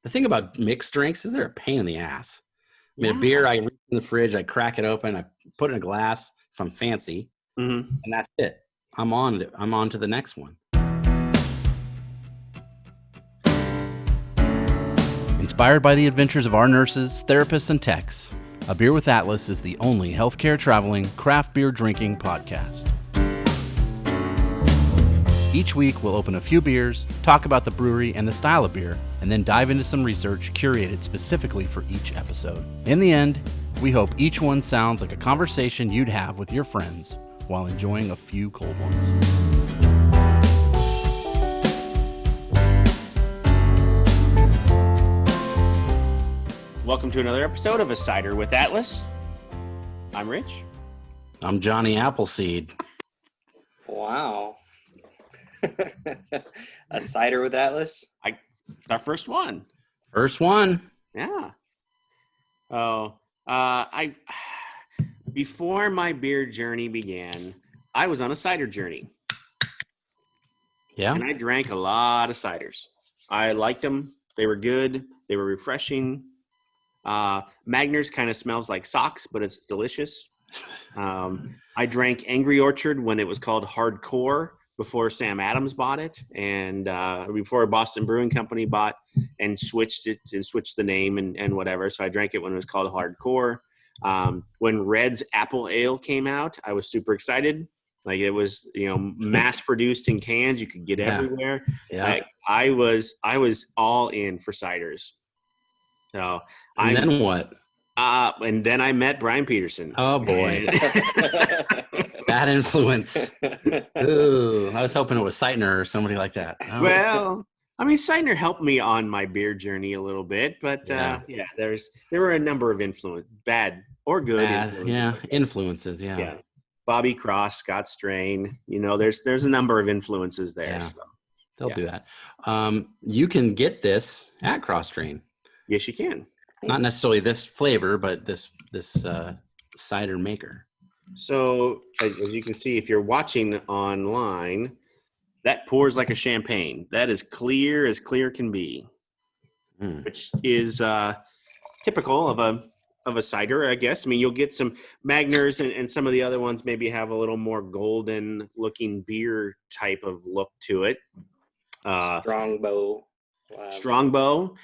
The thing about mixed drinks is they're a pain in the ass. I mean, Yeah. a beer, I reach in the fridge, I crack it open, I put it in a glass if I'm fancy, Mm-hmm. and that's it. I'm on to the next one. Inspired by the adventures of our nurses, therapists, and techs, A Beer with Atlas is the only healthcare traveling, craft beer drinking podcast. Each week, we'll open a few beers, talk about the brewery and the style of beer, and then dive into some research curated specifically for each episode. In the end, we hope each one sounds like a conversation you'd have with your friends while enjoying a few cold ones. Welcome to another episode of A Cider with Atlas. I'm Rich. I'm Johnny Appleseed. Wow. A cider with Atlas? It's our first one. First one. Yeah. Oh, before my beer journey began, I was on a cider journey. Yeah. And I drank a lot of ciders. I liked them. They were good. They were refreshing. Magner's kind of smells like socks, but it's delicious. I drank Angry Orchard when it was called Hardcore before Sam Adams bought it, and before Boston Brewing Company bought and switched the name and whatever. So I drank it when it was called Hardcore. When Red's Apple Ale came out, I was super excited. Like it was, mass produced in cans. You could get everywhere. Yeah. I was all in for ciders. So then what? And then I met Brian Peterson. Oh boy. Bad influence. Ooh, I was hoping it was Seitner or somebody like that. Oh. Well, I mean, Seitner helped me on my beer journey a little bit, but there were a number of bad or good. Influences. Yeah. Bobby Cross, Scott Strain. There's a number of influences there. Yeah. So, They'll do that. You can get this at Cross Train. Yes, you can. Not necessarily this flavor, but this cider maker. So as you can see, if you're watching online, that pours like a champagne. That is clear as clear can be, which is typical of a cider, I guess. I mean, you'll get some Magners and some of the other ones maybe have a little more golden looking beer type of look to it. Strongbow. Wow. Strongbow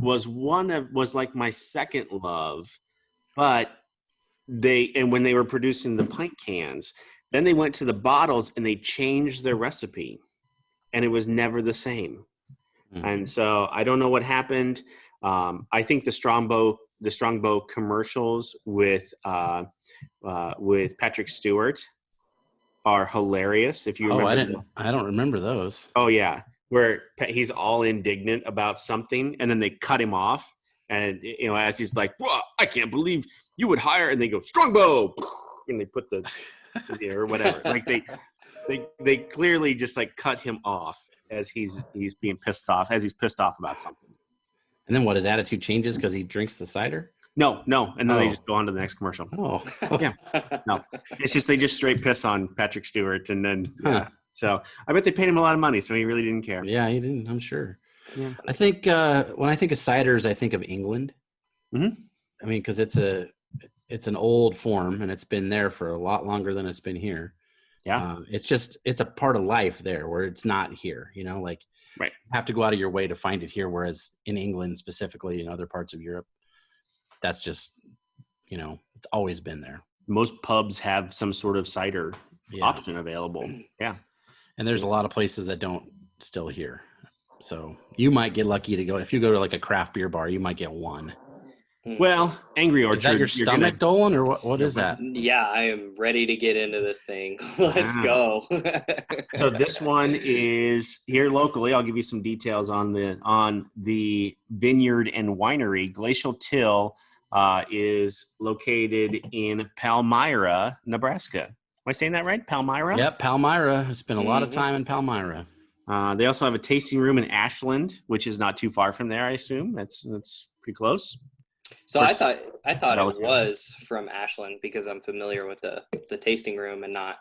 was was like my second love, but when they were producing the pint cans, then they went to the bottles and they changed their recipe, and it was never the same. Mm-hmm. And so I don't know what happened. I think the Strongbow commercials with Patrick Stewart are hilarious. If you remember, I don't remember those. Oh yeah, where he's all indignant about something, and then they cut him off, and as he's like, "I can't believe you would hire," and they go Strongbow, and they put the or whatever. Like they clearly just like cut him off as he's being pissed off, about something. And then what? His attitude changes because he drinks the cider? No, and then they just go on to the next commercial. Oh, yeah, no, it's just they just straight piss on Patrick Stewart, and then so I bet they paid him a lot of money, so he really didn't care. Yeah, he didn't. I'm sure. Yeah. I think when I think of ciders, I think of England. Mm-hmm. I mean, because it's an old form, and it's been there for a lot longer than it's been here. Yeah, it's a part of life there where it's not here. Like right. You have to go out of your way to find it here. Whereas in England, specifically in other parts of Europe, that's just it's always been there. Most pubs have some sort of cider option available. Yeah, and there's a lot of places that don't still here. So you might get lucky to go. If you go to like a craft beer bar, you might get one. Well, Angry Orchard. Is that your stomach, Dolan, or what is that? Yeah, I am ready to get into this thing. Let's go. So this one is here locally. I'll give you some details on the vineyard and winery. Glacial Till is located in Palmyra, Nebraska. Am I saying that right? Palmyra? Yep, Palmyra. I spent a lot of time in Palmyra. They also have a tasting room in Ashland, which is not too far from there, I assume. That's pretty close. So I thought it was from Ashland because I'm familiar with the tasting room and not.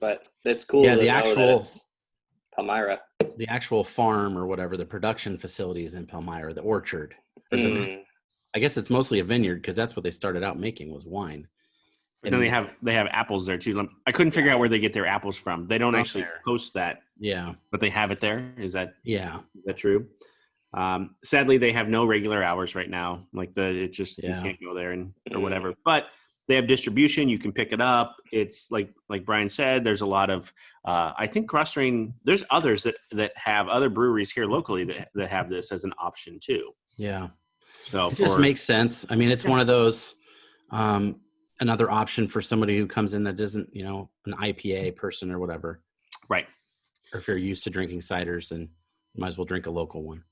But it's cool. Yeah, to know that it's Palmyra. the actual farm or whatever, the production facilities in Palmyra, the orchard. Or I guess it's mostly a vineyard because that's what they started out making was wine. But then they have apples there too. I couldn't figure out where they get their apples from. They don't actually post that. Yeah. But they have it there. Is that true? Sadly, they have no regular hours right now. Like you can't go there or whatever. But they have distribution. You can pick it up. It's like Brian said, there's a lot of, I think Cross-Train, there's others that have other breweries here locally that have this as an option too. Yeah. So it just makes sense. I mean, it's one of those, another option for somebody who comes in that isn't, an IPA person or whatever. Right. Or if you're used to drinking ciders, and you might as well drink a local one.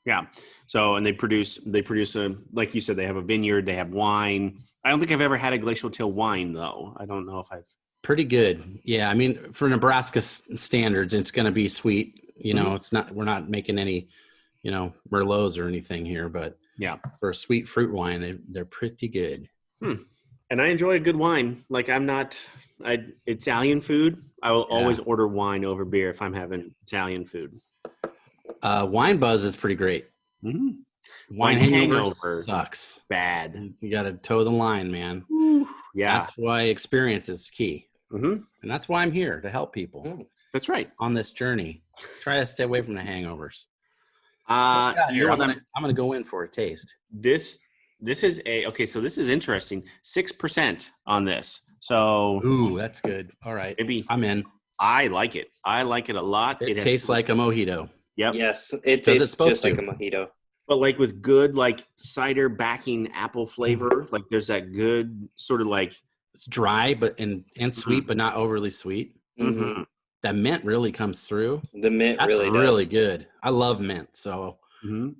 Yeah. So, and they produce like you said, they have a vineyard, they have wine. I don't think I've ever had a Glacial Till wine though. I don't know if I've. Pretty good. Yeah. I mean, for Nebraska standards, it's going to be sweet. We're not making any, Merlots or anything here, but yeah, for a sweet fruit wine, they're pretty good. And I enjoy a good wine. Like Italian food. I will always order wine over beer if I'm having Italian food. Wine buzz is pretty great. Mm-hmm. Wine hangover sucks. Bad. You got to toe the line, man. Yeah. That's why experience is key. Mm-hmm. And that's why I'm here to help people. That's right. On this journey. Try to stay away from the hangovers. I'm going to go in for a taste. This is so this is interesting. 6% on this. So ooh, that's good. All right. Maybe I'm in. I like it. I like it a lot. It tastes like a mojito. Yep. Yes, it tastes just like a mojito. But like with good cider backing apple flavor, like there's that good sort of it's dry but and sweet, but not overly sweet. Mm-hmm. That mint really comes through. The mint that's really really does. Good. I love mint, so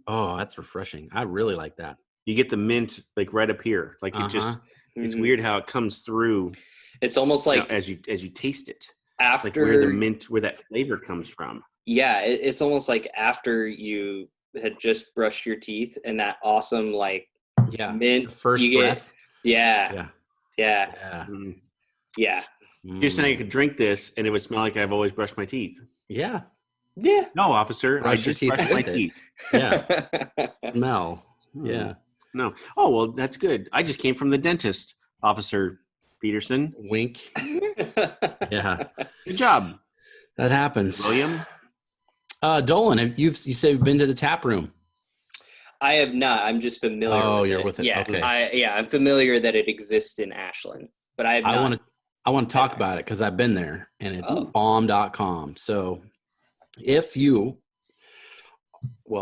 that's refreshing. I really like that. You get the mint right up here, it just it's weird how it comes through. It's almost like as you taste it, after where that flavor comes from. Yeah, it's almost like after you had just brushed your teeth and that awesome mint first breath. Yeah. Mm-hmm. Yeah. You're saying I could drink this and it would smell like I've always brushed my teeth. Yeah. No, officer, I just brushed my teeth. Yeah. Smell. Yeah. No. Oh, well, that's good. I just came from the dentist, Officer Peterson. Wink. Yeah. Good job. That happens. William? Dolan, you say you've been to the tap room? I have not. I'm just familiar. Oh, with you're it. with it. Yeah, okay. I'm familiar that it exists in Ashland, but I have not. I want to talk about it because I've been there, and it's bomb.com. So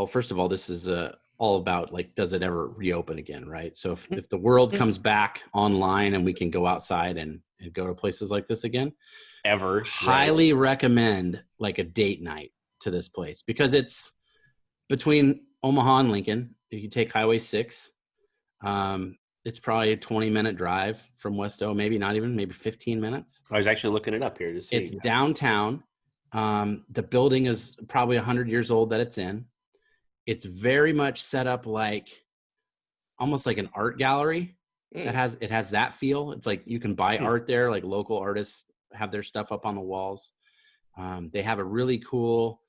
first of all, this is all about does it ever reopen again, right? So if the world comes back online and we can go outside and go to places like this again, highly recommend a date night to this place because it's between Omaha and Lincoln. If you take Highway 6, it's probably a 20-minute drive from Westo, maybe 15 minutes. I was actually looking it up here to see. It's downtown. The building is probably 100 years old that it's in. It's very much set up almost like an art gallery. It has that feel. It's you can buy art there, local artists have their stuff up on the walls. They have a really cool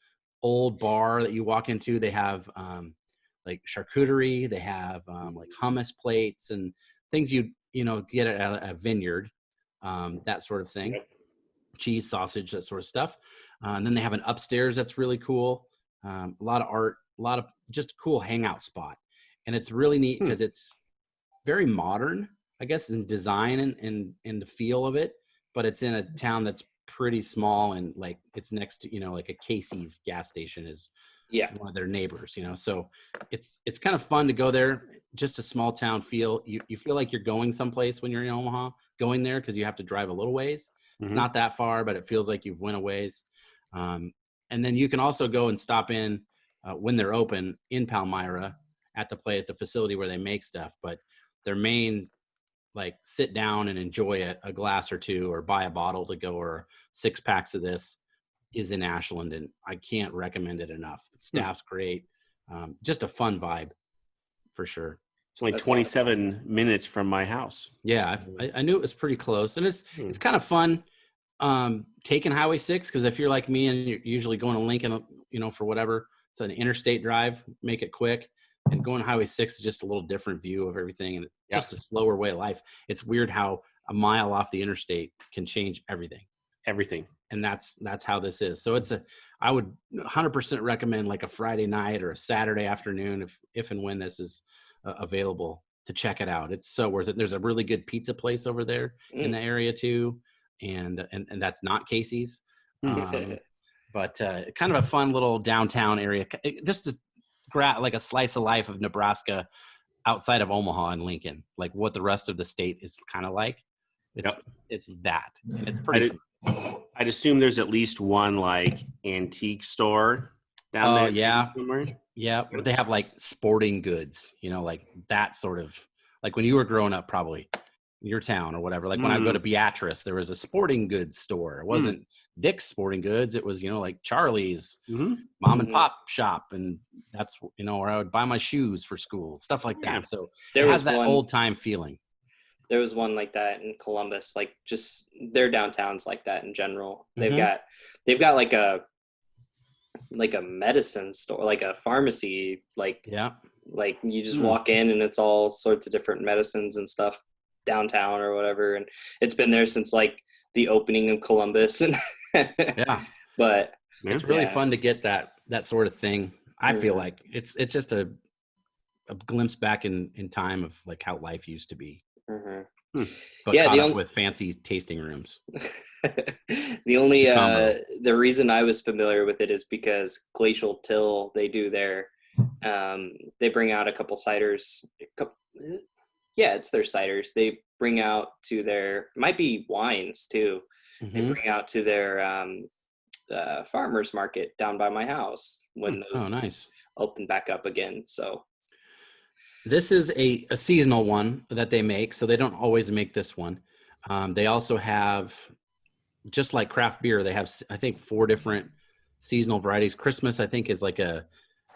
old bar that you walk into. They have charcuterie. They have hummus plates and things you get at a vineyard, that sort of thing. Cheese, sausage, that sort of stuff. And then they have an upstairs that's really cool. A lot of art, a lot of just cool hangout spot. And it's really neat because it's very modern, I guess, in design and the feel of it. But it's in a town that's pretty small and it's next to, a Casey's gas station is one of their neighbors, So it's kind of fun to go there. Just a small town feel. You feel like you're going someplace when you're in Omaha, going there because you have to drive a little ways. It's not that far, but it feels like you've went a ways. And then you can also go and stop in when they're open in Palmyra at the facility where they make stuff. But their main, sit down and enjoy a glass or two or buy a bottle to go or 6 packs of this is in Ashland. And I can't recommend it enough. The staff's great. Just a fun vibe for sure. It's only 27 minutes from my house. Yeah, I knew it was pretty close. And it's kind of fun. taking Highway 6, because if you're like me and you're usually going to Lincoln, for whatever, it's an interstate drive, make it quick. And going to Highway 6 is just a little different view of everything, and just a slower way of life. It's weird how a mile off the interstate can change everything. Everything. And that's how this is. So I would 100% recommend like a Friday night or a Saturday afternoon, if and when this is available, to check it out. It's so worth it. There's a really good pizza place over there in the area too. And that's not Casey's. But kind of a fun little downtown area, just to grab like a slice of life of Nebraska outside of Omaha and Lincoln, like what the rest of the state is kind of like. It's that, and it's pretty fun. I'd assume there's at least one like antique store down there. Yeah. Somewhere. Yeah. But they have like sporting goods, like that sort of, like when you were growing up, probably in your town or whatever. Like when I go to Beatrice, there was a sporting goods store. It wasn't Dick's Sporting Goods. It was, like Charlie's mom and pop shop. And that's, where I would buy my shoes for school, stuff like that. So it has that old time feeling. There was one like that in Columbus, like just their downtowns like that in general. They've got like a medicine store, like a pharmacy, like you just walk in and it's all sorts of different medicines and stuff downtown or whatever. And it's been there since like the opening of Columbus. And but it's really fun to get that sort of thing. I feel like it's just a glimpse back in time of like how life used to be. But caught up with fancy tasting rooms. The only the reason I was familiar with it is because Glacial Till, they do their they bring out a couple ciders. It's their ciders. They bring out to their, might be wines too. They bring out to their farmers market down by my house when those nice. Open back up again. So this is a seasonal one that they make, so they don't always make this one. They also have, just like craft beer, they have, I think, 4 different seasonal varieties. Christmas, I think, is like a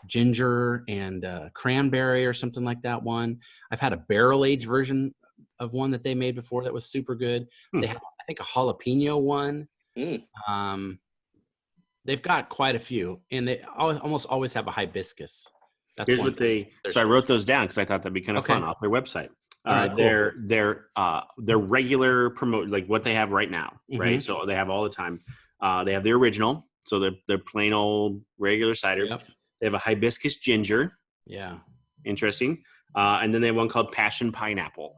ginger and cranberry or something like that one. I've had a barrel-aged version of one that they made before that was super good. They have, I think, a jalapeno one. They've got quite a few, and they almost always have a hibiscus. Here's what I wrote those down because I thought that'd be kind of fun off their website. Right, cool. Their regular promote, like what they have right now, right? So they have all the time. They have the original, so they're plain old regular cider. They have a hibiscus ginger. Yeah, interesting. And then they have one called passion pineapple,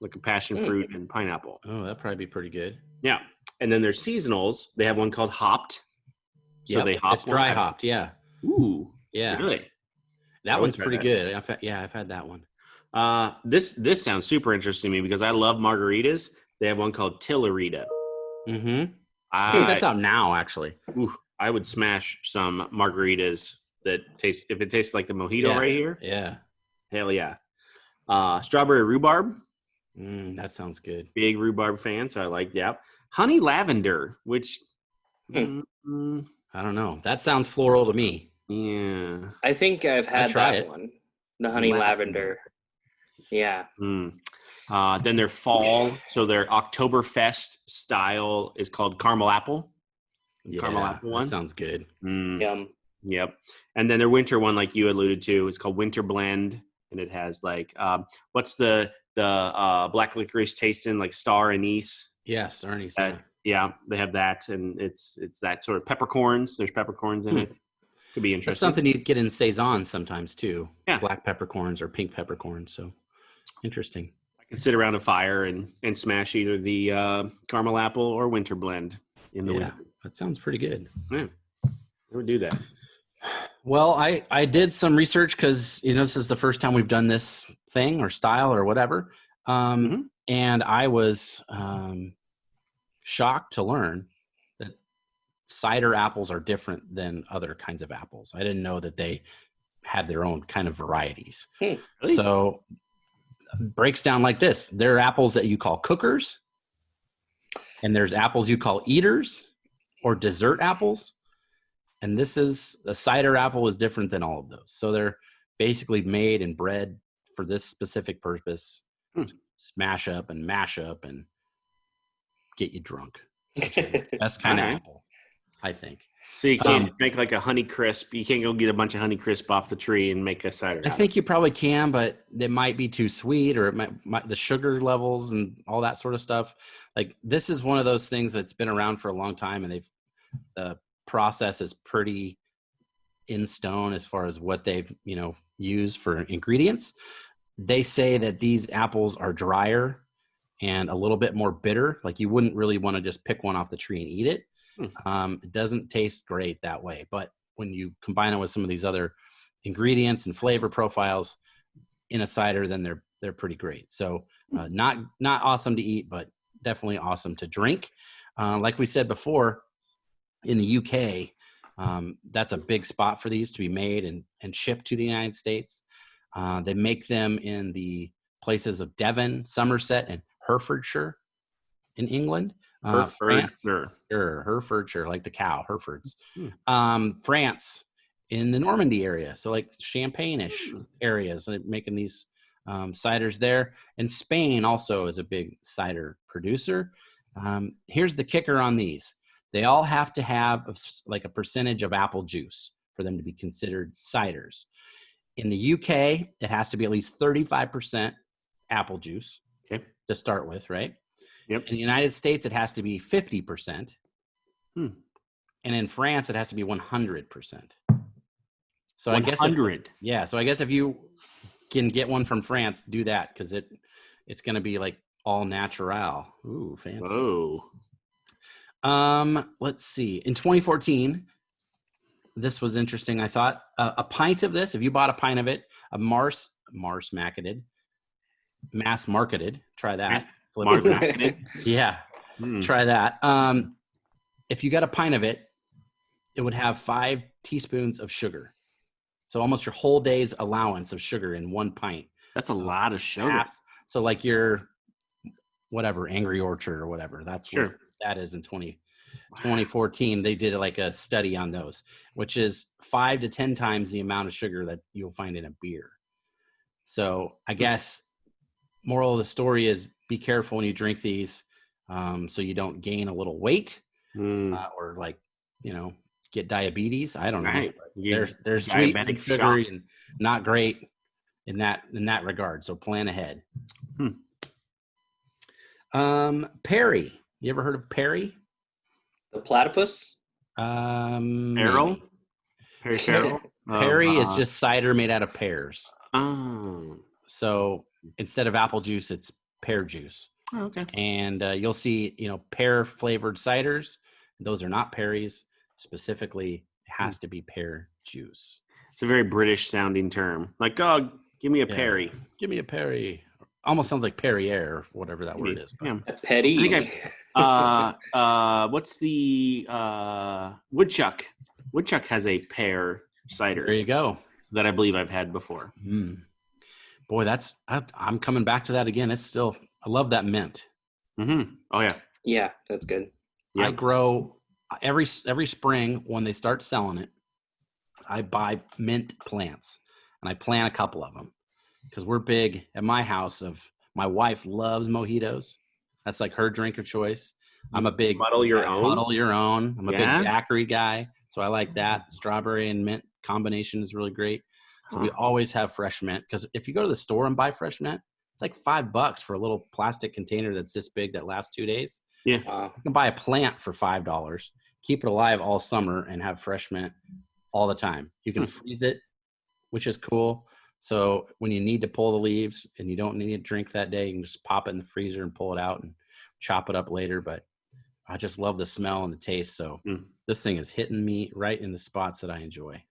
like a passion fruit and pineapple. Oh, that'd probably be pretty good. Yeah, and then their seasonals. They have one called hopped. So they hop. It's dry hopped. Yeah. Ooh. Yeah. Really. That one's pretty good. I've had that one. This sounds super interesting to me because I love margaritas. They have one called Tillerita. Hey, that's out now, actually. I would smash some margaritas that taste, if it tastes like the Mojito right here. Yeah. Hell yeah. Strawberry rhubarb. That sounds good. Big rhubarb fan, so I like that. Honey lavender, which I don't know. That sounds floral to me. Yeah. I think I've had that one. The honey lavender. Yeah. Then their fall, so their Oktoberfest style is called caramel apple. Yeah, caramel apple one. That sounds good. Yum. Yep. And then their winter one, like you alluded to, is called Winter Blend, and it has like what's the black licorice tasting, like star anise. Yeah, star anise. Yeah, they have that, and it's that sort of peppercorns. There's peppercorns in it. Could be interesting. That's something you get in saison sometimes too. Yeah, black peppercorns or pink peppercorns. So interesting. I can sit around a fire and smash either the caramel apple or winter blend in the winter. That sounds pretty good. Yeah, I would do that. Well, I did some research because this is the first time we've done this thing or style or whatever, and I was shocked to learn that cider apples are different than other kinds of apples. I didn't know that they had their own kind of varieties. Really? So breaks down like this. There are apples that you call cookers, and there's apples you call eaters or dessert apples. And this is a cider apple is different than all of those. So they're basically made and bred for this specific purpose. Smash up and mash up and get you drunk. Best kind of Alright. apple, I think. So you can't make like a Honey Crisp. You can't go get a bunch of Honey Crisp off the tree and make a cider. I think you probably can, but it might be too sweet, or it might the sugar levels and all that sort of stuff. Like this is one of those things that's been around for a long time, and the process is pretty in stone as far as what they've used for ingredients. They say that these apples are drier and a little bit more bitter. Like you wouldn't really want to just pick one off the tree and eat it. It doesn't taste great that way, but when you combine it with some of these other ingredients and flavor profiles in a cider, then they're pretty great. So not awesome to eat, but definitely awesome to drink. Like we said before, in the UK, that's a big spot for these to be made and shipped to the United States. They make them in the places of Devon, Somerset, and Herefordshire in England. Herefordshire, like the cow, Herefords. France, in the Normandy area, so like Champagne-ish areas, like making these ciders there. And Spain also is a big cider producer. Here's the kicker on these. They all have to have like a percentage of apple juice for them to be considered ciders. In the UK, it has to be at least 35% apple juice to start with, right? Yep. In the United States, it has to be 50%. And in France, it has to be 100%. So 100. I guess if you can get one from France, do that, because it's going to be like all natural. Ooh, fancy. Whoa. Let's see. In 2014, this was interesting. I thought a pint of this, if you bought a pint of it, a mass marketed, try that. Mass marketed. Yeah. Try that. If you got a pint of it, it would have 5 teaspoons of sugar. So almost your whole day's allowance of sugar in one pint. That's a lot of sugar. So like your whatever, Angry Orchard or whatever, that's what that is in 2014. They did like a study on those, which is 5 to 10 times the amount of sugar that you'll find in a beer. So I guess moral of the story is be careful when you drink these, so you don't gain a little weight or like, get diabetes. I don't know. Right. They're sweet and sugary and not great in that regard. So plan ahead. Perry. You ever heard of Perry? The platypus? Farrell? Perry Farrell? Perry is just cider made out of pears. Oh. So instead of apple juice, it's pear juice. Oh, okay. And you'll see, pear flavored ciders. Those are not Perry's. Specifically, it has to be pear juice. It's a very British sounding term. Like, oh, give me a Perry. Give me a Perry. Almost sounds like Perrier, or whatever that word is. But. Yeah. A petty. What's the Woodchuck? Woodchuck has a pear cider. There you go. That I believe I've had before. Boy, I'm coming back to that again. I love that mint. Oh yeah. Yeah, that's good. Yep. I grow every spring when they start selling it. I buy mint plants and I plant a couple of them because we're big at my house. My wife loves mojitos. That's like her drink of choice. I'm a big muddle your own. I'm a big daiquiri guy, so I like that. Strawberry and mint combination is really great. So we always have fresh mint, because if you go to the store and buy fresh mint, it's like $5 for a little plastic container that's this big that lasts 2 days. Yeah. You can buy a plant for $5, keep it alive all summer, and have fresh mint all the time. You can freeze it, which is cool. So when you need to pull the leaves and you don't need a drink that day, you can just pop it in the freezer and pull it out and chop it up later. But I just love the smell and the taste. So this thing is hitting me right in the spots that I enjoy.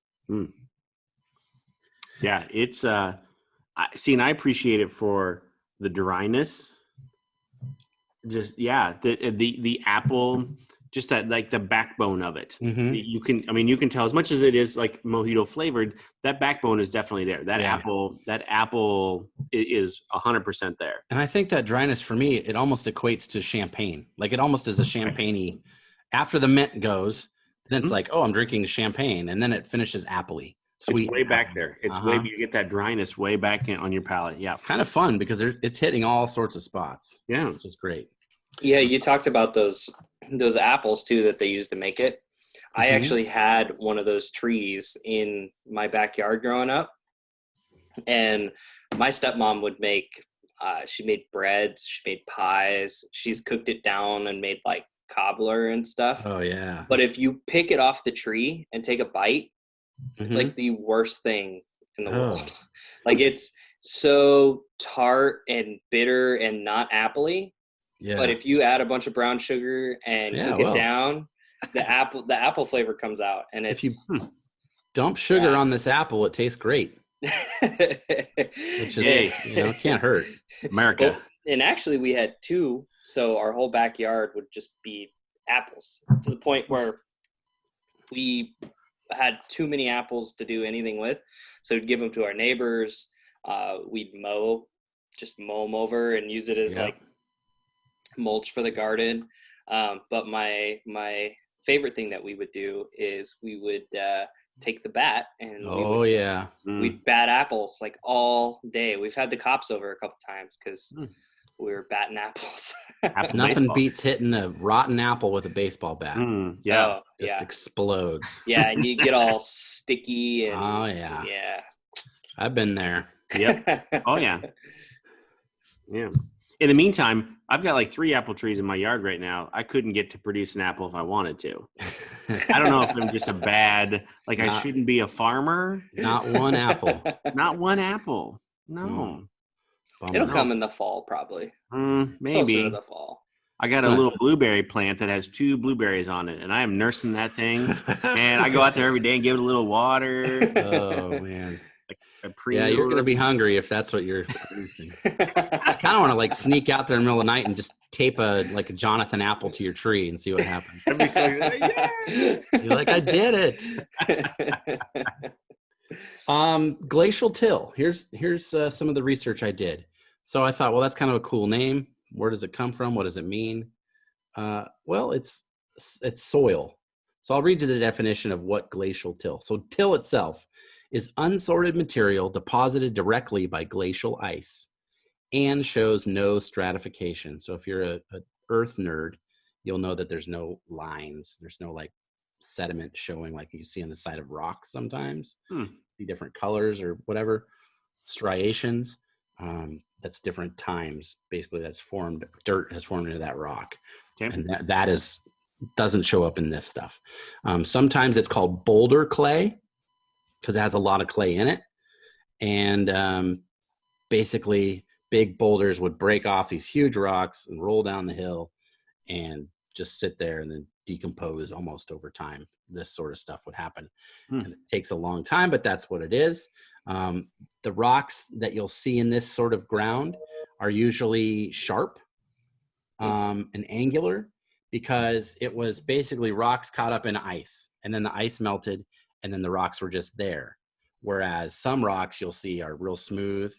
Yeah, it's and I appreciate it for the dryness. Just the apple, just that, like the backbone of it. You can tell, as much as it is like mojito flavored, that backbone is definitely there. That apple is 100% there. And I think that dryness for me, it almost equates to champagne. Like it almost is a champagne-y. After the mint goes, then it's like, oh, I'm drinking champagne, and then it finishes appley. Sweet. It's way back there. It's way, you get that dryness way back on your palate. Yeah. It's kind of fun because it's hitting all sorts of spots. Yeah. Which is great. Yeah, you talked about those apples too that they use to make it. I actually had one of those trees in my backyard growing up, and my stepmom would make. She made breads, she made pies, she's cooked it down and made like cobbler and stuff. Oh yeah. But if you pick it off the tree and take a bite, it's like the worst thing in the world. Like it's so tart and bitter and not appley. Yeah. But if you add a bunch of brown sugar and cook it down, the apple flavor comes out. And if you dump sugar on this apple, it tastes great. Which is, can't hurt. America. Well, and actually we had 2, so our whole backyard would just be apples, to the point where we had too many apples to do anything with, so we'd give them to our neighbors. We'd mow them over and use it as like mulch for the garden. But my favorite thing that we would do is we would take the bat and we'd bat apples like all day. We've had the cops over a couple times because we were batting apples. Nothing beats hitting a rotten apple with a baseball bat. Just explodes. Yeah, and you get all sticky and yeah. I've been there. Yep. Oh yeah. Yeah. In the meantime, I've got like 3 apple trees in my yard right now. I couldn't get to produce an apple if I wanted to. I don't know if I'm just I shouldn't be a farmer. Not one apple. Not one apple. No. It'll come in the fall, probably. Maybe. Closer to the fall. I got a little blueberry plant that has 2 blueberries on it, and I am nursing that thing. And I go out there every day and give it a little water. Oh, man. You're going to be hungry if that's what you're producing. I kind of want to like sneak out there in the middle of the night and just tape a Jonathan apple to your tree and see what happens. You're like, I did it. Glacial Till. Here's some of the research I did. So I thought, well, that's kind of a cool name. Where does it come from? What does it mean? Well, it's soil. So I'll read you the definition of what glacial till. So till itself is unsorted material deposited directly by glacial ice and shows no stratification. So if you're a earth nerd, you'll know that there's no lines. There's no like sediment showing like you see on the side of rocks sometimes. The different colors or whatever, striations. That's different times. Basically, that's formed. Dirt has formed into that rock, and that doesn't show up in this stuff. Sometimes it's called boulder clay because it has a lot of clay in it, and basically big boulders would break off these huge rocks and roll down the hill, and just sit there and then decompose almost over time. This sort of stuff would happen, and it takes a long time, but that's what it is. The rocks that you'll see in this sort of ground are usually sharp and angular because it was basically rocks caught up in ice, and then the ice melted, and then the rocks were just there. Whereas some rocks you'll see are real smooth,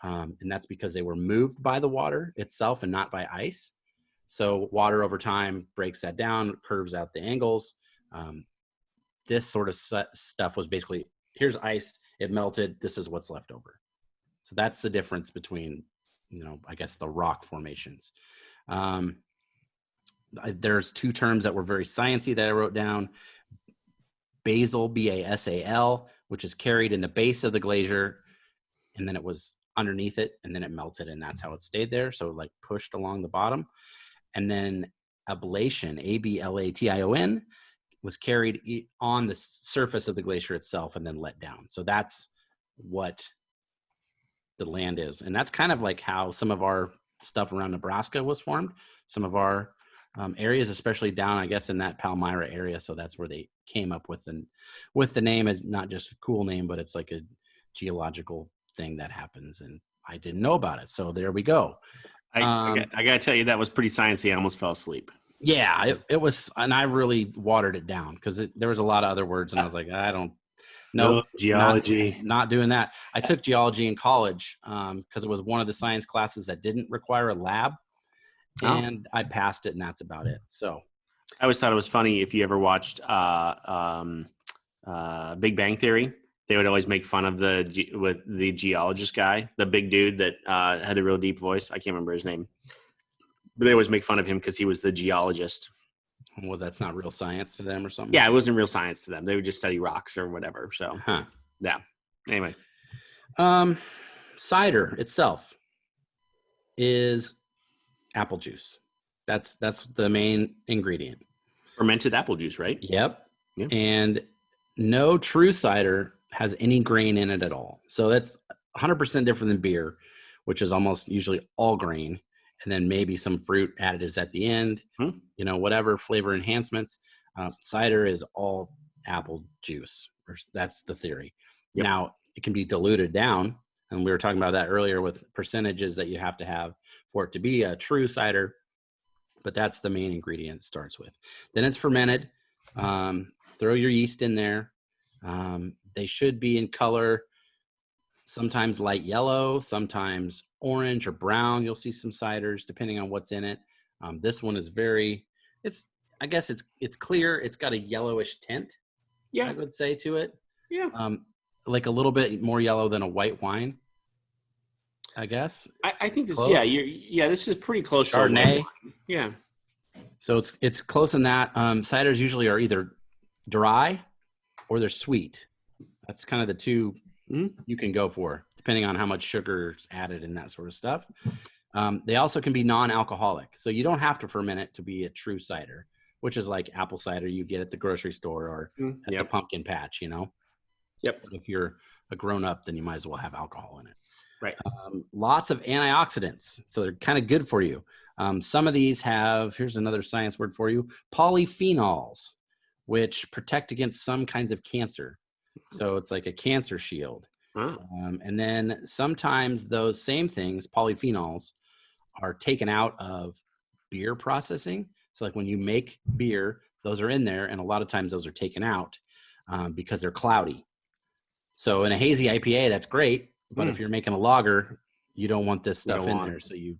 and that's because they were moved by the water itself and not by ice. So water over time breaks that down, curves out the angles. This sort of stuff was basically, here's ice, it melted, this is what's left over. So that's the difference between, I guess the rock formations. There's 2 terms that were very sciencey that I wrote down. Basal, B-A-S-A-L, which is carried in the base of the glacier, and then it was underneath it, and then it melted, and that's how it stayed there. So like pushed along the bottom. And then ablation, A-B-L-A-T-I-O-N, was carried on the surface of the glacier itself and then let down. So that's what the land is. And that's kind of like how some of our stuff around Nebraska was formed. Some of our areas, especially down, I guess, in that Palmyra area. So that's where they came up with the name. Is not just a cool name, but it's like a geological thing that happens. And I didn't know about it. So there we go. I got to tell you, that was pretty sciencey. I almost fell asleep. Yeah, it was, and I really watered it down because there was a lot of other words, and I was like, I don't know geology. Not doing that. I took geology in college because it was one of the science classes that didn't require a lab, and I passed it, and that's about it. So I always thought it was funny if you ever watched Big Bang Theory. They would always make fun of the geologist guy, the big dude that had a real deep voice. I can't remember his name. But they always make fun of him because he was the geologist. Well, that's not real science to them or something. Yeah, it wasn't real science to them. They would just study rocks or whatever. So, yeah. Anyway, cider itself is apple juice. That's the main ingredient. Fermented apple juice, right? Yep. Yeah. And no true cider has any grain in it at all. So that's 100% different than beer, which is almost usually all grain, and then maybe some fruit additives at the end, whatever flavor enhancements. Cider is all apple juice. That's the theory. Yep. Now, it can be diluted down, and we were talking about that earlier with percentages that you have to have for it to be a true cider, but that's the main ingredient it starts with. Then it's fermented. Throw your yeast in there. They should be in color, sometimes light yellow, sometimes orange or brown. You'll see some ciders depending on what's in it. This one is I guess it's clear. It's got a yellowish tint. Yeah, I would say to it. Yeah. Like a little bit more yellow than a white wine, I guess. I think this. Close. This is pretty close to Chardonnay. Yeah. So it's close in that. Ciders usually are either dry or they're sweet. That's kind of the two you can go for, depending on how much sugar's added and that sort of stuff. They also can be non-alcoholic. So you don't have to ferment it to be a true cider, which is like apple cider you get at the grocery store or at the pumpkin patch, Yep. If you're a grown-up, then you might as well have alcohol in it. Right. Lots of antioxidants. So they're kind of good for you. Some of these have, here's another science word for you, polyphenols, which protect against some kinds of cancer. So it's like a cancer shield. And then sometimes those same things, polyphenols, are taken out of beer processing. So like when you make beer, those are in there, and a lot of times those are taken out because they're cloudy. So in a hazy IPA, that's great. But if you're making a lager, you don't want this stuff in there. So you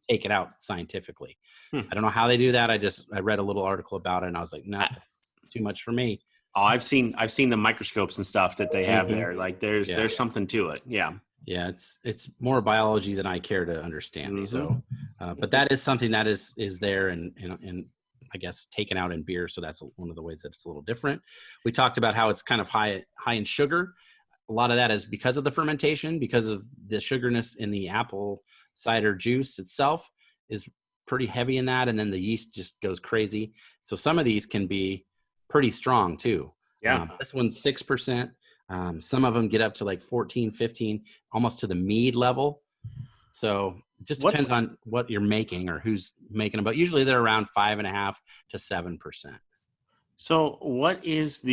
take it out scientifically. I don't know how they do that. I read a little article about it, and I was like, no, that's too much for me. Oh, I've seen the microscopes and stuff that they have there. Like there's something to it. Yeah. Yeah. It's more biology than I care to understand. So, but that is something that is there and I guess taken out in beer. So that's one of the ways that it's a little different. We talked about how it's kind of high in sugar. A lot of that is because of the fermentation, because of the sugarness in the apple cider juice itself is pretty heavy in that. And then the yeast just goes crazy. So some of these can be pretty strong too. Yeah. This one's 6%. Some of them get up to like 14, 15, almost to the mead level. So it just depends on what you're making or who's making them. But usually they're around 5.5 to 7%. So what is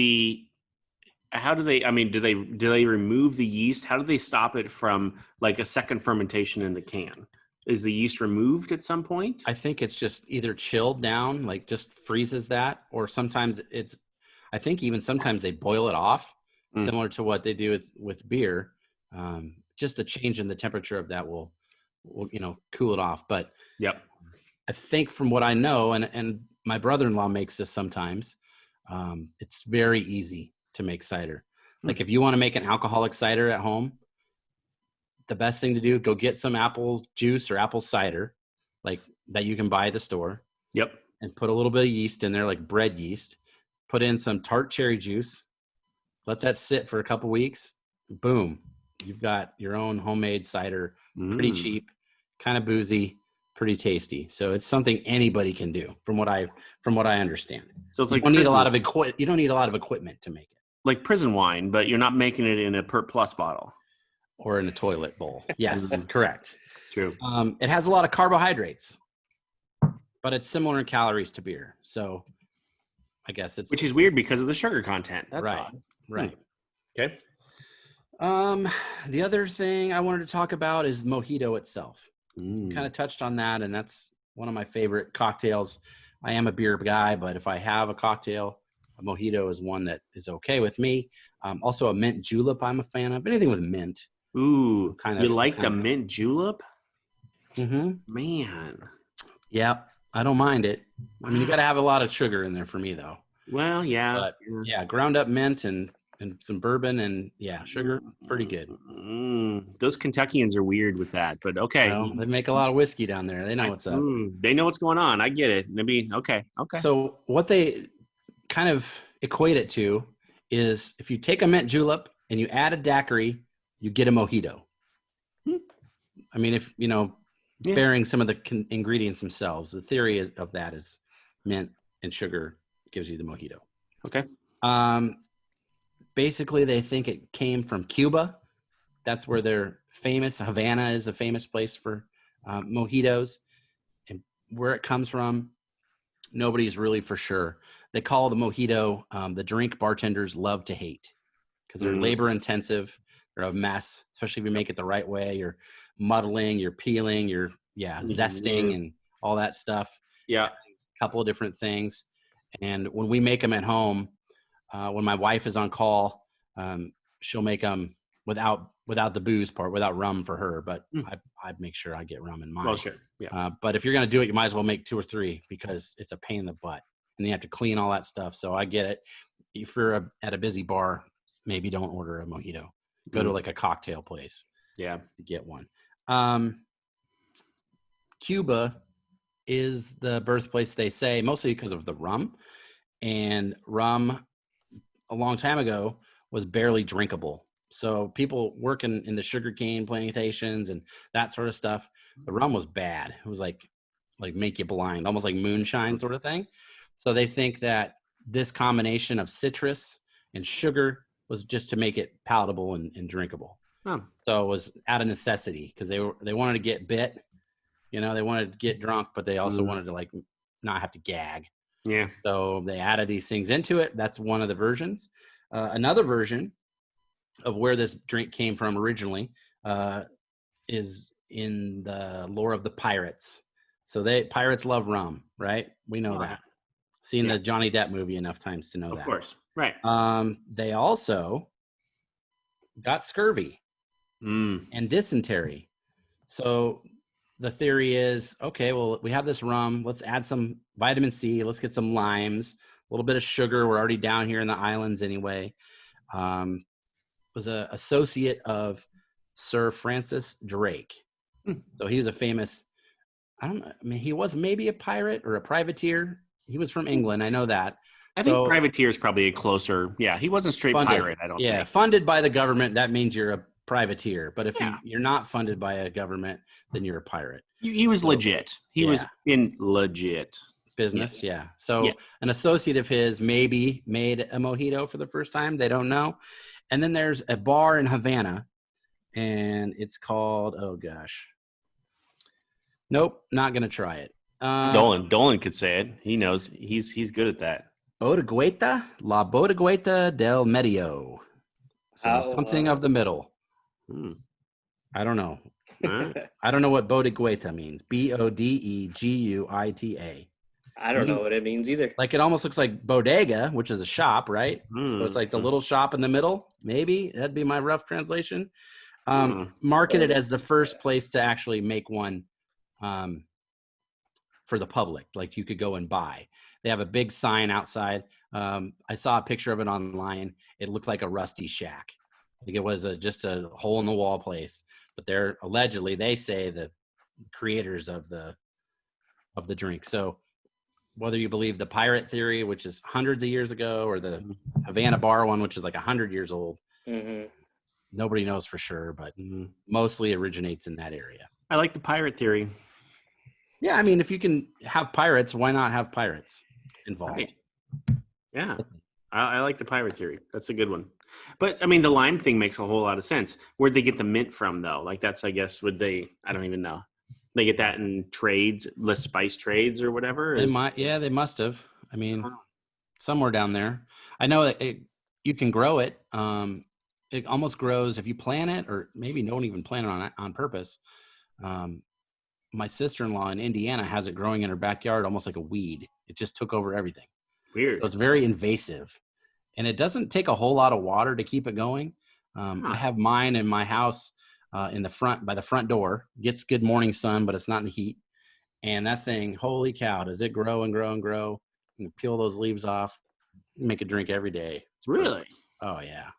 how do they, do they remove the yeast? How do they stop it from like a second fermentation in the can? Is the yeast removed at some point? I think it's just either chilled down, like just freezes that, or sometimes I think even sometimes they boil it off, similar to what they do with beer. Just a change in the temperature of that will cool it off. But I think from what I know, and my brother-in-law makes this sometimes, it's very easy to make cider. Like if you want to make an alcoholic cider at home, the best thing to do, go get some apple juice or apple cider, like that you can buy at the store. Yep. And put a little bit of yeast in there, like bread yeast. Put in some tart cherry juice. Let that sit for a couple weeks. Boom. You've got your own homemade cider. Pretty cheap, kind of boozy, pretty tasty. So it's something anybody can do from what I understand. So it's like you don't need a lot of equipment to make it. Like prison wine, but you're not making it in a Pert Plus bottle. Or in a toilet bowl. Yes, correct. True. It has a lot of carbohydrates, but it's similar in calories to beer. So I guess which is weird because of the sugar content. That's right. odd. Right. Okay. The other thing I wanted to talk about is Mojito itself. Kind of touched on that, and that's one of my favorite cocktails. I am a beer guy, but if I have a cocktail, a Mojito is one that is okay with me. Also a mint julep I'm a fan of. Anything with mint. Ooh, you like the mint julep? Man. Yeah, I don't mind it. I mean, you got to have a lot of sugar in there for me, though. Well, yeah. But, ground up mint and and some bourbon and sugar. Pretty good. Those Kentuckians are weird with that, but okay. Well, they make a lot of whiskey down there. They know what's up. They know what's going on. I get it. Maybe okay. So what they kind of equate it to is if you take a mint julep and you add a daiquiri, you get a mojito. I mean, if bearing some of the ingredients themselves, the theory of that is mint and sugar gives you the mojito. Okay. Basically, they think it came from Cuba. That's where they're famous. Havana is a famous place for mojitos. And where it comes from, nobody's really for sure. They call the mojito the drink bartenders love to hate because they're labor intensive. They're a mess, especially if you make it the right way. You're muddling, you're peeling, you're zesting and all that stuff. Yeah. A couple of different things. And when we make them at home, when my wife is on call, she'll make them without the booze part, without rum for her. But I'd make sure I get rum in mine. Well, sure. Yeah. But if you're going to do it, you might as well make 2 or 3 because it's a pain in the butt. And you have to clean all that stuff. So I get it. If you're at a busy bar, maybe don't order a mojito. Go to like a cocktail place. Yeah. To get one. Cuba is the birthplace, they say, mostly because of the rum. And rum, a long time ago, was barely drinkable. So people working in the sugarcane plantations and that sort of stuff, the rum was bad. It was like make you blind, almost like moonshine sort of thing. So they think that this combination of citrus and sugar was just to make it palatable and drinkable. Oh. So it was out of necessity because they wanted to get bit, they wanted to get drunk, but they also wanted to like not have to gag. Yeah. So they added these things into it. That's one of the versions. Another version of where this drink came from originally is in the lore of the pirates. So pirates love rum, right? We know that. Seen the Johnny Depp movie enough times to know that. Of course. Right. They also got scurvy and dysentery. So the theory is, okay, well, we have this rum. Let's add some vitamin C. Let's get some limes, a little bit of sugar. We're already down here in the islands anyway. Was an associate of Sir Francis Drake. So he was a famous, he was maybe a pirate or a privateer. He was from England. I know that. I think privateer is probably a closer. Yeah, he wasn't straight pirate, I don't think. Yeah, funded by the government, that means you're a privateer. But if you're not funded by a government, then you're a pirate. He was legit. He was in legit business. Yeah. So an associate of his maybe made a mojito for the first time. They don't know. And then there's a bar in Havana, and it's called, oh gosh. Nope, not going to try it. Dolan could say it. He knows. He's good at that. La Bodegueta del Medio. So something of the middle. I don't know. I don't know what Bodegueta means. Bodeguita. I don't know what it means either. Like it almost looks like bodega, which is a shop, right? So it's like the little shop in the middle. Maybe that'd be my rough translation. Marketed as the first place to actually make one for the public. Like you could go and buy. They have a big sign outside. I saw a picture of it online. It looked like a rusty shack. Like it was just a hole in the wall place. But they're allegedly, they say, the creators of the drink. So whether you believe the pirate theory, which is hundreds of years ago, or the Havana bar one, which is like 100 years old, nobody knows for sure, but mostly originates in that area. I like the pirate theory. Yeah, I mean, if you can have pirates, why not have pirates involved? Right. Yeah, I like the pirate theory. That's a good one. But, I mean, the lime thing makes a whole lot of sense. Where'd they get the mint from, though? Like, that's, I guess, I don't even know. They get that in trades, the spice trades or whatever? They must have. I mean, somewhere down there. I know that you can grow it. It almost grows if you plant it, or maybe don't even plant it on purpose. My sister-in-law in Indiana has it growing in her backyard almost like a weed. It just took over everything. Weird. So it's very invasive. And it doesn't take a whole lot of water to keep it going. I have mine in my house in the front, by the front door. Gets good morning sun, but it's not in the heat. And that thing, holy cow, does it grow and grow and grow. You can peel those leaves off. You make a drink every day. Really? Oh yeah.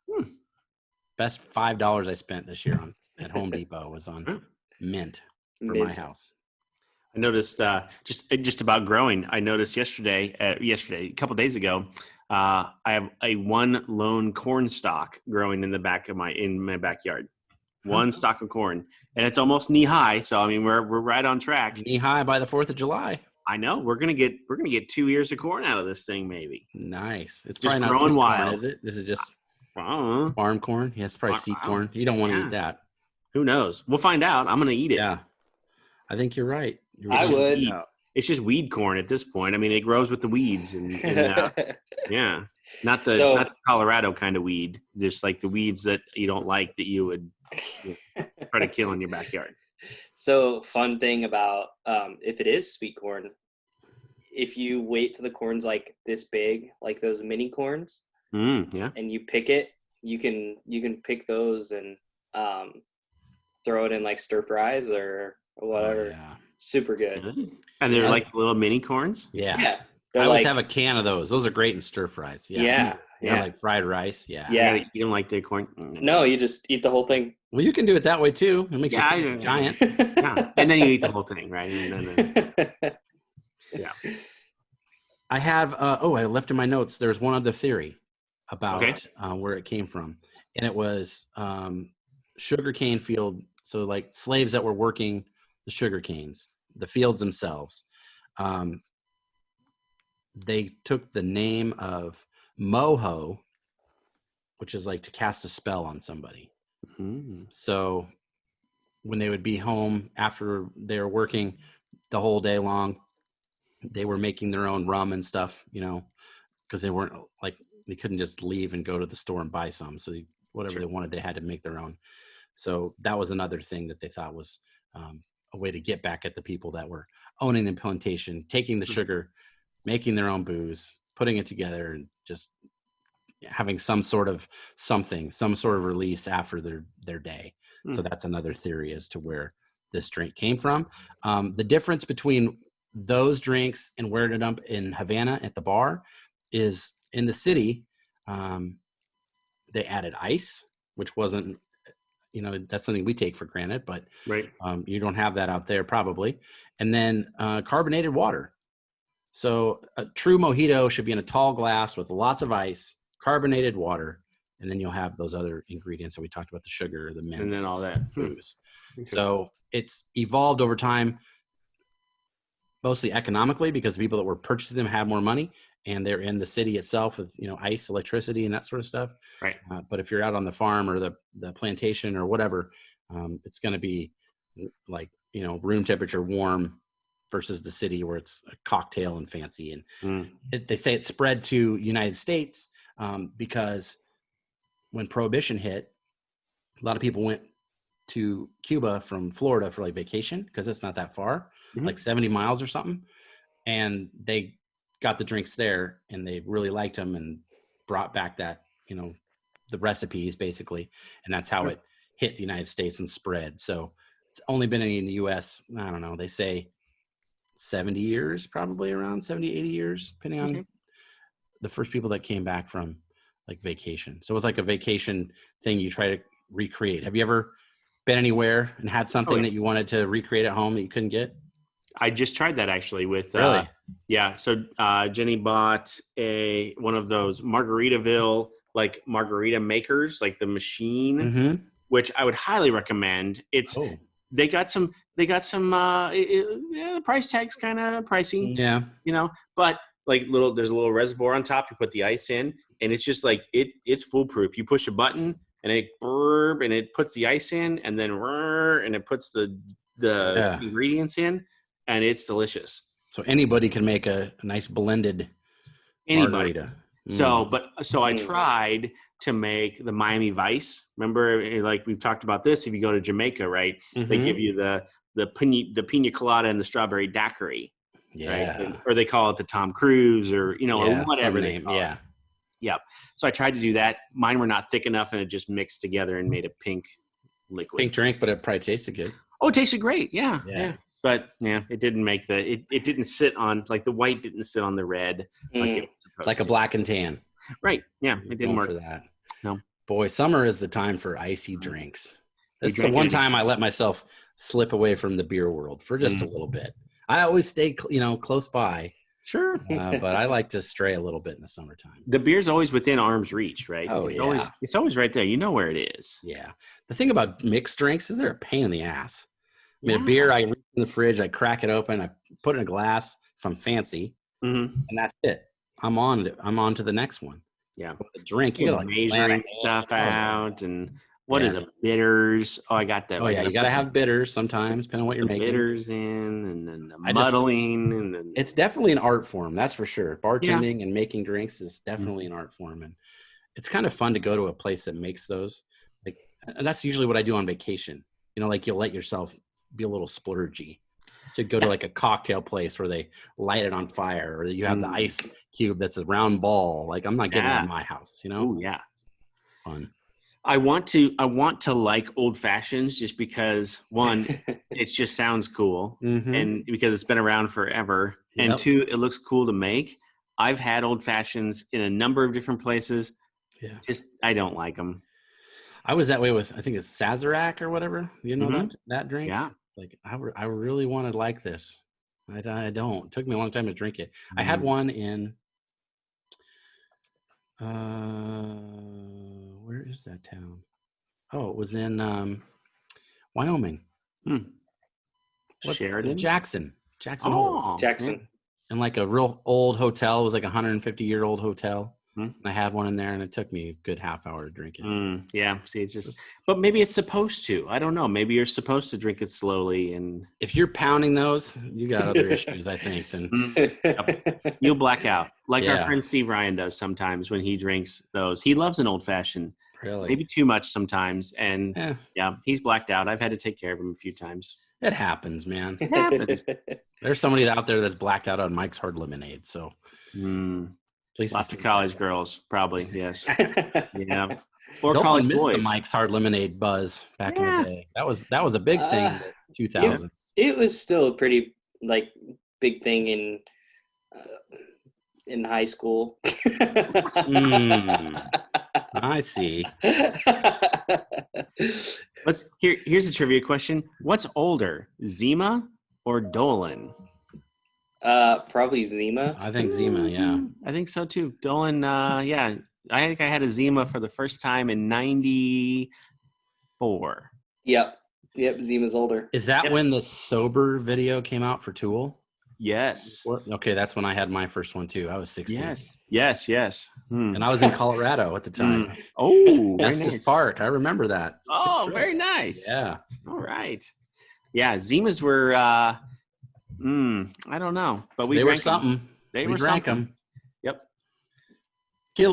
Best $5 I spent this year at Home Depot was on mint for my house. I noticed just about growing. I noticed yesterday, a couple days ago, I have a one lone corn stalk growing in my backyard. One stalk of corn, and it's almost knee high. So I mean, we're right on track. Knee high by the 4th of July. I know we're gonna get 2 ears of corn out of this thing, maybe. Nice. It's Just probably not growing sweet wild. corn, is it? This is just Wow. farm corn. Yeah, it's probably seed corn. You don't want to eat that. Who knows? We'll find out. I'm gonna eat it. Yeah, I think you're right. I would. It's just weed corn at this point. I mean, it grows with the weeds, and yeah, not the Colorado kind of weed. Just like the weeds that you don't like that you would try to kill in your backyard. So fun thing about if it is sweet corn, if you wait till the corn's like this big, like those mini corns, yeah, and you pick it, you can pick those and throw it in like stir fries or whatever. Oh, yeah. Super good. And they're like little mini corns. Yeah. I always have a can of those. Those are great in stir fries. Yeah. Like fried rice. Yeah. You don't like the corn? No, you just eat the whole thing. Well, you can do it that way too. It makes you feel giant. Yeah. And then you eat the whole thing, right? Yeah. I have. I left in my notes. There's one other theory about where it came from, and it was sugarcane field. So like slaves that were working the sugar canes, the fields themselves. They took the name of mojo, which is like to cast a spell on somebody. Mm-hmm. So when they would be home after they were working the whole day long, they were making their own rum and stuff, because they weren't like, they couldn't just leave and go to the store and buy some. So whatever they wanted, they had to make their own. So that was another thing that they thought was a way to get back at the people that were owning the plantation, taking the sugar, making their own booze, putting it together, and just having some sort of release after their day. So that's another theory as to where this drink came from. The difference between those drinks and where to dump in Havana at the bar is in the city, they added ice, which wasn't, that's something we take for granted, but you don't have that out there probably. And then carbonated water. So a true mojito should be in a tall glass with lots of ice, carbonated water, and then you'll have those other ingredients that we talked about, the sugar, the mint, and then all that booze. So it's evolved over time, mostly economically, because the people that were purchasing them have more money and they're in the city itself with, ice, electricity, and that sort of stuff. Right. But if you're out on the farm or the plantation or whatever, it's going to be like, room temperature warm versus the city where it's a cocktail and fancy. And they say it spread to United States because when Prohibition hit, a lot of people went to Cuba from Florida for like vacation because it's not that far, like 70 miles or something. And they got the drinks there and they really liked them and brought back that, the recipes basically. And that's how it hit the United States and spread. So it's only been in the US, I don't know, they say 70 years, probably around 70, 80 years, depending on the first people that came back from like vacation. So it was like a vacation thing you try to recreate. Have you ever been anywhere and had something that you wanted to recreate at home that you couldn't get? I just tried that actually with, So Jenny bought one of those Margaritaville, like margarita makers, like the machine, which I would highly recommend. They got some the price tag's kind of pricey. Yeah. But like there's a little reservoir on top. You put the ice in and it's just like, it's foolproof. You push a button and it puts the ice in and then, and it puts the ingredients in and it's delicious. So anybody can make a nice blended margarita. So I tried to make the Miami Vice. Remember, like we've talked about this, if you go to Jamaica, right, they give you the pina colada and the strawberry daiquiri. Yeah. Right? Or they call it the Tom Cruise or, or whatever they call it. Yep. So I tried to do that. Mine were not thick enough and it just mixed together and made a pink liquid. Pink drink, but it probably tasted good. Oh, it tasted great. Yeah. But it didn't make it didn't sit on, like the white didn't sit on the red like it was supposed like a black and tan. Right. Yeah. It didn't work for that. No. Boy, summer is the time for icy drinks. You That's the drink one it- time I let myself slip away from the beer world for just a little bit. I always stay, close by, Sure. but I like to stray a little bit in the summertime. The beer's always within arm's reach, right? Oh, It's always right there. You know where it is. Yeah. The thing about mixed drinks is they're a pain in the ass. I mean, Yeah. a beer, I reach in the fridge, I crack it open, I put it in a glass if I'm fancy, Mm-hmm. and that's it. I'm on to the next one. Yeah. With the drink, you You're gotta measuring stuff out, and what is Yeah. it? Bitters. Oh, I got that. Oh yeah, you gotta have bitters sometimes, depending on what you're making. bitters in, and then the I just- muddling, and then It's definitely an art form, that's for sure. Bartending and making drinks is definitely an art form, and it's kind of fun to go to a place that makes those. And that's usually what I do on vacation. Like you'll let yourself be a little splurgy. So go to like a cocktail place where they light it on fire, or you have the ice cube that's a round ball. Like I'm not getting that in my house, Oh yeah. Fun. I want to like old fashions just because one, it just sounds cool, and because it's been around forever, and two, it looks cool to make. I've had old fashions in a number of different places. Yeah. Just I don't like them. I was that way with, I think it's Sazerac or whatever. You know that drink? Yeah. Like I really wanted to like this. I don't. It took me a long time to drink it. I had one in where is that town? Oh, it was in Wyoming. Sheridan? Jackson. Oh, Jackson. And like a real old hotel. It was like a 150-year-old hotel. And I had one in there, and it took me a good half hour to drink it. Yeah, see, it's just, but maybe it's supposed to. I don't know. Maybe you're supposed to drink it slowly, and if you're pounding those, you got other issues, I think. Then you'll black out, like our Yeah. friend Steve Ryan does sometimes when he drinks those. He loves an old fashioned, really, maybe too much sometimes, and yeah, he's blacked out. I've had to take care of him a few times. it happens, man. It happens. There's somebody out there that's blacked out on Mike's Hard Lemonade, so at least Lots of college girls, probably. Yes. Yeah. Or don't college miss boys. the Mike's Hard Lemonade buzz back in the day. That was a big thing in the 2000s. It was still a pretty big thing in high school. I see. Here's a trivia question. What's older, Zima or Dolan? Probably Zima. I think Zima, yeah. I think so too. Dolan, yeah. I think I had a Zima for the first time in 94. Yep, Zima's older. Is that when the Sober video came out for Tool? Yes. Okay, that's when I had my first one too. I was 16. Yes. And I was in Colorado at the time. Oh, very Estes nice. Park. I remember that. Oh, very nice. Yeah. All right. Yeah, Zimas were I don't know, but They were drank them. something. They We were drank something. them. Yep.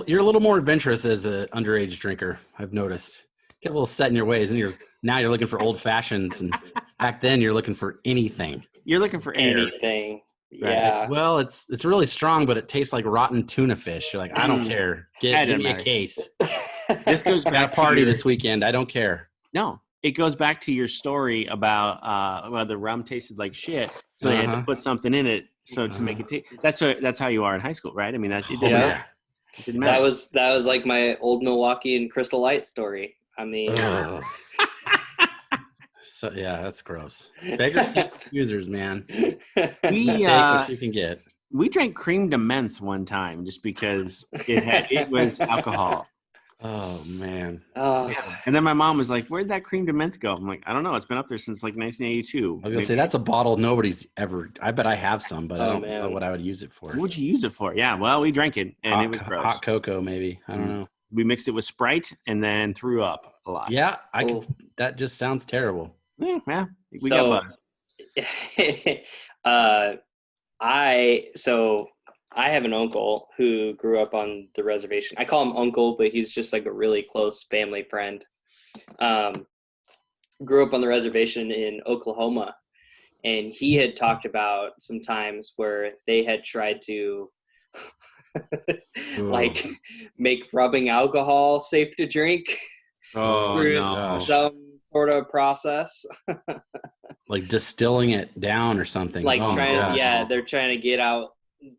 You're a little more adventurous as an underage drinker, I've noticed. Get a little set in your ways, and now you're looking for old fashions, and back then you're looking for anything. You're looking for air. Anything. Right. Yeah. Well, it's really strong, but it tastes like rotten tuna fish. You're like, I don't care. Give me a matter. case. This goes Got back a party to your, this weekend. I don't care. No, it goes back to your story about the rum tasted like shit, so they had to put something in it to make it taste. That's how you are in high school, right? I mean, it didn't matter. It didn't matter. That was like my old Milwaukee and Crystal Light story. I mean, So yeah, that's gross. Beggar users, man. we Take what you can get. we drank cream de menthe one time just because it was alcohol. Oh man. And then my mom was like, "Where'd that cream de menthe go?" I'm like, "I don't know. It's been up there since like 1982." I was gonna say that's a bottle nobody's ever. I bet I have some, but I don't know man. what I would use it for. What would you use it for? Yeah, well, we drank it and it was gross. Hot cocoa, maybe. I don't know. We mixed it with Sprite and then threw up a lot. Yeah, I could. That just sounds terrible. Yeah, we got buzz. I have an uncle who grew up on the reservation. I call him uncle, but he's just like a really close family friend. Grew up on the reservation in Oklahoma, and he had talked about some times where they had tried to like make rubbing alcohol safe to drink through some sort of process. Like distilling it down or something. Like they're trying to get out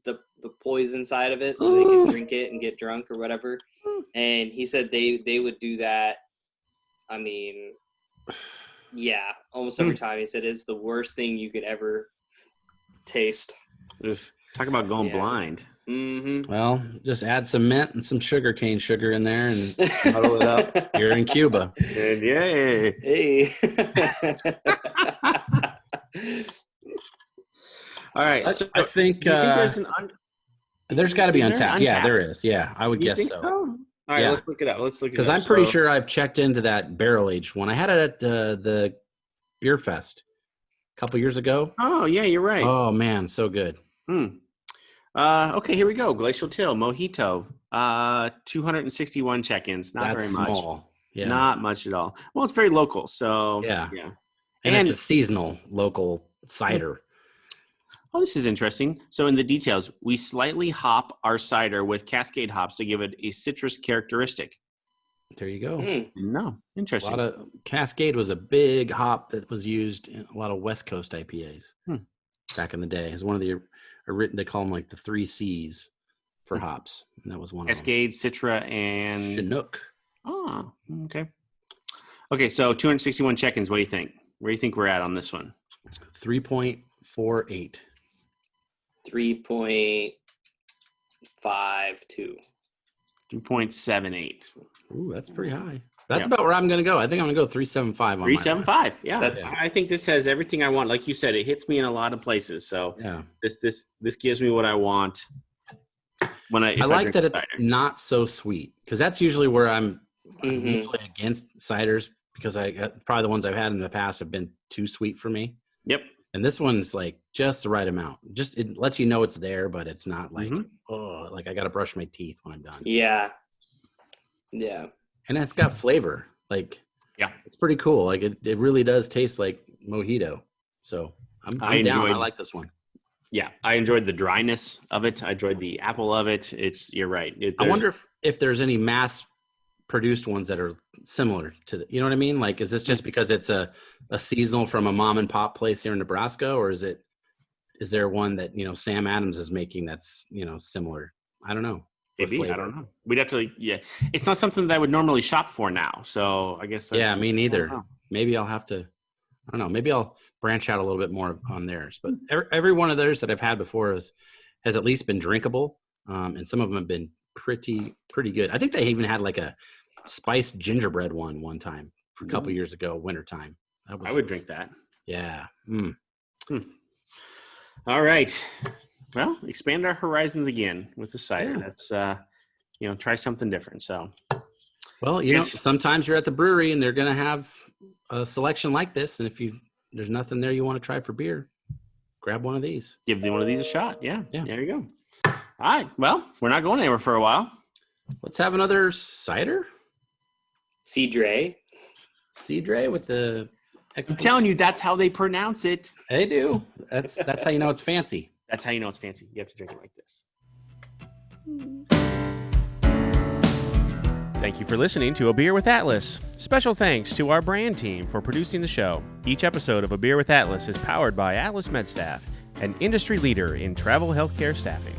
the poison side of it so they can drink it and get drunk or whatever. And he said they would do that. I mean, yeah, almost every time. He said it's the worst thing you could ever taste. Oof. Talk about going blind. Mm-hmm. Well, just add some mint and some sugarcane sugar in there and muddle it up. You're in Cuba. And yay. Hey. All right. So I think there's got to be Untapped. Yeah, there is. Yeah, I would guess so. All right, let's look it up. Because I'm pretty sure I've checked into that barrel-aged one. I had it at the Beer Fest a couple years ago. Oh, yeah, you're right. Oh, man, so good. Okay, here we go. Glacial Till, Mojito. 261 check-ins. Not very much. Small. Yeah. Not much at all. Well, it's very local, so yeah. And it's a seasonal local cider. Oh, this is interesting. So in the details, we slightly hop our cider with Cascade hops to give it a citrus characteristic. There you go. No, interesting. Cascade was a big hop that was used in a lot of West Coast IPAs back in the day. It was one of the they call them like the 3 C's for hops, and that was one Cascade, of them. Citra, and Chinook. Oh, okay. Okay, so 261 check-ins. What do you think? Where do you think we're at on this one? 3.48. 3.52. 2.78. Ooh, that's pretty high. That's about where I'm going to go. I think I'm going to go 3.75 on 3.75. Yeah, I think this has everything I want. Like you said, it hits me in a lot of places. So this gives me what I want. When I like that it's not so sweet, because that's usually where I'm usually against ciders, because probably the ones I've had in the past have been too sweet for me. Yep. And this one's like just the right amount. Just it lets you know it's there, but it's not like like I got to brush my teeth when I'm done. Yeah. Yeah. And it's got flavor. Like it's pretty cool. Like it really does taste like Mojito. So I'm down. I like this one. Yeah, I enjoyed the dryness of it. I enjoyed the apple of it. You're right. I wonder if there's any mass-produced ones that are similar to you know what I mean? Like, is this just because it's a seasonal from a mom and pop place here in Nebraska, or is there one that Sam Adams is making that's similar? I don't know. Maybe I don't know. We'd have to. Yeah, it's not something that I would normally shop for now. So I guess. Me neither. Maybe I'll have to. I don't know. Maybe I'll branch out a little bit more on theirs. But every one of theirs that I've had before has at least been drinkable, and some of them have been pretty good. I think they even had like a spiced gingerbread one time for a couple years ago, wintertime. I would drink that. Yeah. All right. Well, expand our horizons again with the cider. Yeah. That's try something different. So. Well, sometimes you're at the brewery and they're going to have a selection like this. And if there's nothing there you want to try for beer, grab one of these. Give one of these a shot. Yeah. There you go. All right. Well, we're not going anywhere for a while. Let's have another cider. Cider with the. I'm telling you, that's how they pronounce it. They do. That's how you know it's fancy. That's how you know it's fancy. You have to drink it like this. Thank you for listening to A Beer with Atlas. Special thanks to our brand team for producing the show. Each episode of A Beer with Atlas is powered by Atlas MedStaff, an industry leader in travel healthcare staffing.